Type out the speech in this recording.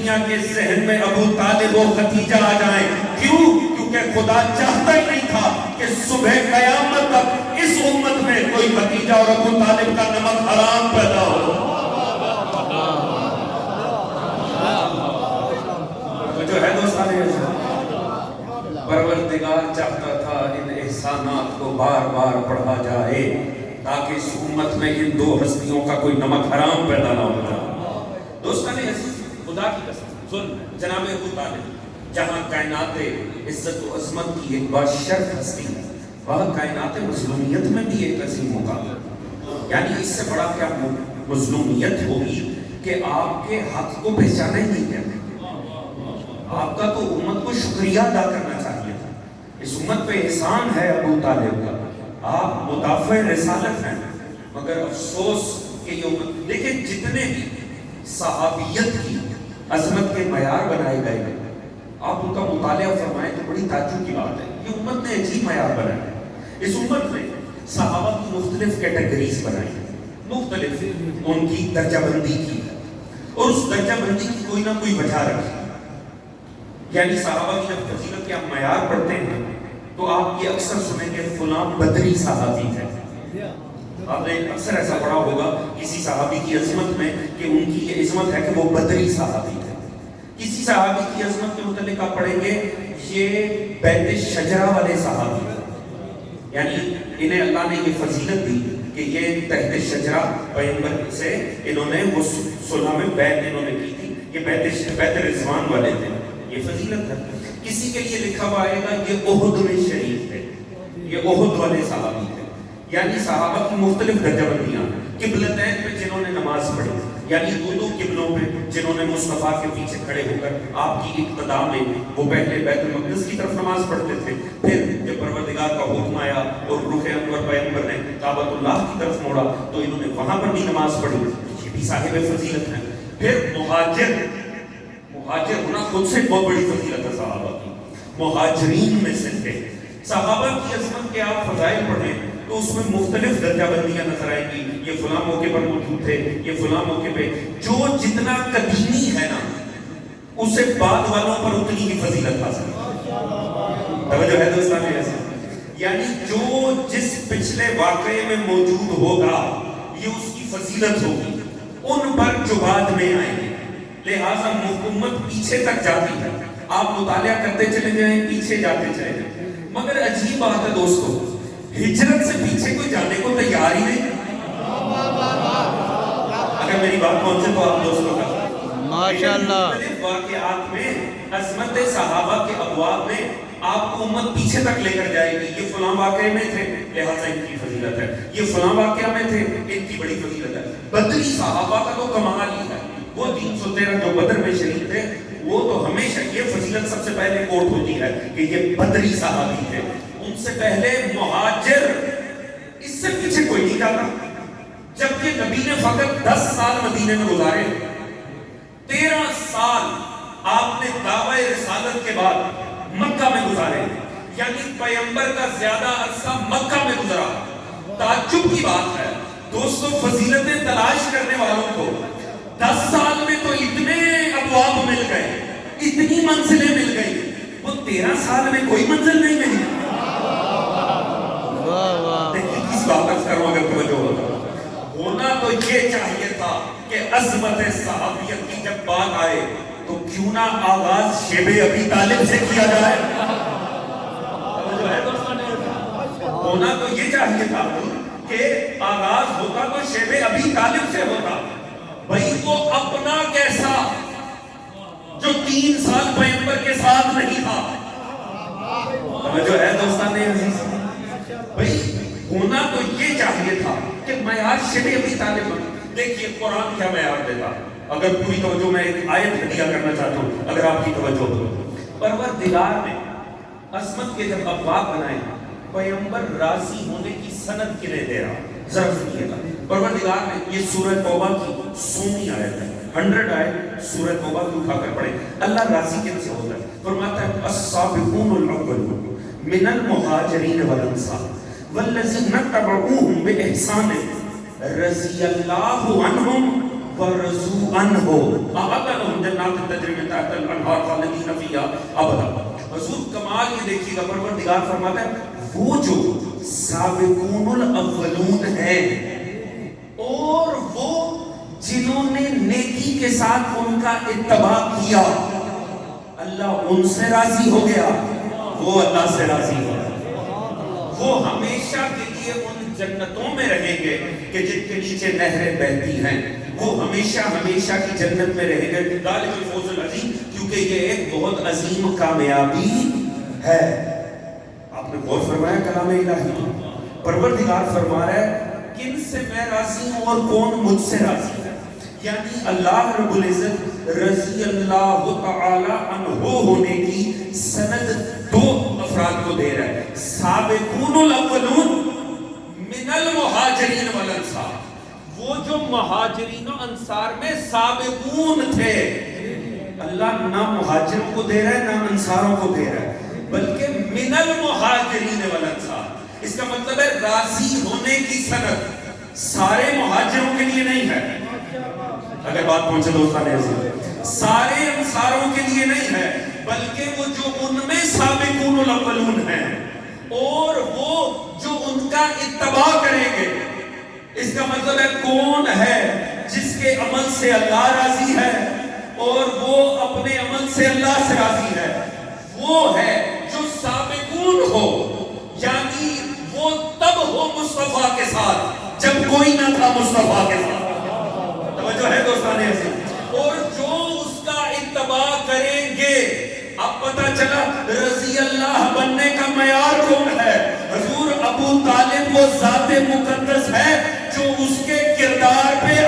دنیا کے ذہن میں ابو طالب و ختیجہ آ جائیں. کیوں؟ کیونکہ خدا چاہتا ہی نہیں تھا کہ صبح قیامت تک اس امت میں کوئی ختیجہ اور ابو طالب کا نمک حرام پیدا ہو. جو ہے دوستان، پروردگار چاہتا تھا ان احسانات کو بار بار پڑھا جائے تاکہ اس امت میں ان دو ہستیوں کا کوئی نمک حرام پیدا نہ ہو جائے. دوستان عزیز، خدا کی قسم سن، جناب ابو طالب جہاں کائنات عزت و عظمت کی ایک باشرف ہستی ہے، وہاں کائنات مظلومیت میں بھی ایک عظیم مقام ہے. یعنی اس سے بڑا کیا مظلومیت ہوگی کہ آپ کے حق کو پہچانا ہی نہیں کہتے. آپ کا تو امت کو شکریہ ادا کرنا چاہیے تھا. اس امت پہ احسان ہے ابو طالب کا، آپ مدافع رسالت ہیں، مگر افسوس کہ یہ امت، دیکھیں جتنے بھی صحابیت کی عظمت کے معیار بنائے گئے ہیں، آپ ان کا مطالعہ فرمائیں تو بڑی تعجب کی بات ہے. یہ امت نے عجیب معیار بنائے ہیں. اس امت نے صحابہ کی مختلف کیٹیگریز بنائی ہیں، مختلف ان کی درجہ بندی کی ہے، اور اس درجہ بندی کی کوئی نہ کوئی وجہ رکھی. یعنی صحابہ کی جب فضیلت کے آپ معیار پڑھتے ہیں تو آپ یہ اکثر سنیں گے فلاں بدری صحابی ہے. آپ نے اکثر ایسا پڑھا ہوگا کسی صحابی کی عظمت میں کہ ان کی یہ عظمت ہے کہ وہ بدری صحابی ہے. کسی صحابی کی عظمت کے متعلق آپ پڑھیں گے یہ بیت شجرہ والے صحابی ہیں، یعنی انہیں اللہ نے یہ فضیلت دی کہ یہ تحت شجرہ پیغمبر سے انہوں نے وہ صلح میں بیعت انہوں نے کی تھی. یہ بیت رضوان والے تھے. یہ فضیلت ہے. کسی کے لیے لکھا ہوا آئے گا یہ احد میں شریف تھے، یہ احد والے صحابی تھے. یعنی صحابہ کی مختلف درجہ بندیاں. قبلتین پہ جنہوں نے نماز پڑھی، یعنی دو قبلوں پہ جنہوں نے مصطفیٰ کے پیچھے کھڑے ہو کر آپ کی اقتداء میں وہ پہلے بیت المقدس کی طرف نماز پڑھتے تھے، پھر جب پروردگار کا حکم آیا اور رخ انور پیغمبر نے کعبۃ اللہ کی طرف موڑا تو انہوں نے وہاں پر بھی نماز پڑھی. یہ بھی صاحب فضیلت ہیں. پھر مہاجر ہونا خود سے بہت بڑی فضیلت ہے صحابہ کی. مہاجرین میں سے تھے. صحابہ کی عظمت کے آپ فضائل پڑھیں تو اس میں مختلف درجہ بندیاں نظر آئیں گی. یہ فلاں موقع پر موجود تھے، یہ فلاں موقع پہ. جو جتنا قدیمی ہے نا اسے بعد والوں پر اتنی ہی فضیلت حاصل ہے. توجہ ہے دوستان ایسا، یعنی جو جس پچھلے واقعے میں موجود ہوگا یہ اس کی فضیلت ہوگی ان پر جو بعد میں آئیں گے. لہٰذا حکومت پیچھے تک جاتی ہے. آپ مطالعہ کرتے چلے جائیں، پیچھے جاتے چلے جائیں. مگر عجیب بات ہے دوستو، ہجرت سے پیچھے کوئی جانے کو تیار ہی نہیں. اگر میری بات پہنچے تو آپ دوستوں کا ماشاءاللہ مختلف واقعات میں عظمت صحابہ کے ابواب میں آپ کو امت پیچھے تک لے کر جائے گی. یہ فلاں واقعے میں تھے لہٰذا ان کی فضیلت ہے، یہ فلاں واقعہ میں تھے ان کی بڑی فضیلت ہے. بدری صحابہ کا تو کمال ہی ہے. وہ 313 جو بدر میں شہید تھے وہ تو ہمیشہ یہ فضیلت سب سے پہلے کوٹ ہوتی ہے کہ یہ بدری صحابی تھے. ان سے پہلے مہاجر، اس سے پیچھے کوئی نہیں جاتا. جبکہ نبی نے فقط 10 سال مدینے میں گزارے، 13 سال آپ نے دعوی رسالت کے بعد مکہ میں گزارے. یعنی پیغمبر کا زیادہ عرصہ مکہ میں گزرا. تعجب کی بات ہے دوستو، فضیلتیں تلاش کرنے والوں کو 10 سال میں تو اتنے ابواب مل گئے، اتنی منزلیں مل گئی، وہ 13 سال میں کوئی منزل نہیں ملی. دیکھیں کس بات عرض کروں اگر توجہ ہونا تو یہ چاہیے تھا کہ عظمت صحابیت کی جب بات آئے تو کیوں نہ آغاز شیب ابی طالب سے کیا جائے. ہونا تو یہ چاہیے تھا کہ آغاز ہوتا تو شیب ابی طالب سے ہوتا. بھئی وہ اپنا کیسا جو 3 سال پیغمبر کے ساتھ نہیں تھا. جو ہے دوستان عزیز، بھئی ہونا تو یہ چاہیے تھا کہ معیار شیب ابی طالب. دیکھیے قرآن کیا معیار دیتا. اگر پوری توجہ میں ایک آیت ہدیہ کرنا چاہتا ہوں اگر آپ کی توجہ ہو. پروردگار نے عظمت کے جب ابواب بنائے پیغمبر راضی ہونے کی سند کے لیے دے رہا. ذرا سنیے گا پروردگار نے یہ سورہ توبہ کی 100ویں آیت ہے، 100 آیت سورہ توبہ کی اٹھا کر پڑھیں. اللہ راضی کن سے ہوتا ہے؟ فرماتا ہے السابقون الاولون من المہاجرین والانصار والذین تبعوہم بإحسان رضی اللہ عنہم ورضوا عنہ اعد لهم جنات تجری عنہا خالدین فیہا ابدا. حضور کمال یہ دیکھیے گا، پروردگار فرماتا ہے وہ جو سابقون الاولون ہیں اور وہ جنہوں نے نیکی کے ساتھ ان کا اتباع کیا، اللہ ان سے راضی ہو گیا، وہ اللہ سے راضی ہو گیا. وہ ہمیشہ کے لیے ان جنتوں میں رہیں گے کہ جن کے نیچے نہریں بہتی ہیں. وہ ہمیشہ ہمیشہ کی جنت میں رہیں گے. ذالک الفوز العظیم، کیونکہ یہ ایک بہت عظیم کامیابی ہے. آپ نے غور فرمایا کلام الہی؟ پروردگار فرما رہا ہے کن سے میں راضی ہوں اور کون مجھ سے راضی ہے. یعنی اللہ رب العزت رضی اللہ تعالی عنہ ہونے کی سند دو افراد کو دے رہا ہے. سابقون الاولون من المہاجرین والانصار، وہ جو مہاجرین و انصار میں سابقون تھے. اللہ نہ مہاجروں کو دے رہا ہے نہ انصاروں کو دے رہا ہے، بلکہ من المہاجرین والانصار. اس کا مطلب ہے راضی ہونے کی سند سارے مہاجروں کے لیے نہیں ہے. اگر بات پہنچے دوستان عزیز، سارے انصاروں کے لیے نہیں ہے، بلکہ وہ جو ان میں سابقون الاولون ہیں اور وہ جو ان کا اتباع کریں گے. اس کا مطلب ہے کون ہے جس کے عمل سے اللہ راضی ہے اور وہ اپنے عمل سے اللہ سے راضی ہے. وہ ہے جو سابقون ہو، یعنی وہ تب ہو مصطفیٰ کے ساتھ جب کوئی نہ تھا مصطفیٰ کے ساتھ. توجہ ہے دوستان عزیز؟ اور جو اس کا اتباع کریں گے. اب پتہ چلا رضی اللہ بننے کا معیار کون ہے؟ حضور ابو طالب وہ ذات مقدس ہے جو اس کے کردار پہ